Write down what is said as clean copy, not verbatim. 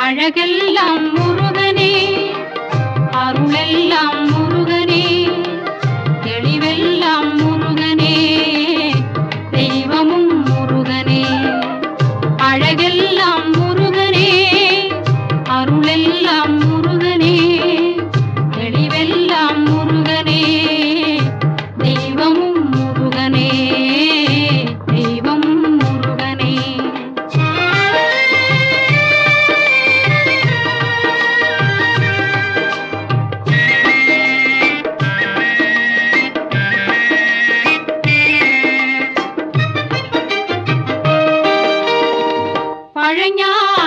அழகெல்லாம் முருகனே, அருளெல்லாம் முருகனே, தெளிவெல்லாம் முருகனே, தெய்வமும் முருகனே. அழகெல்லாம் முருகனே, அருளெல்லாம் முருகனே, தெளிவெல்லாம் முருகனே, தெய்வமும் முருகனே, தெய்வமும் முருகனே. பழஞான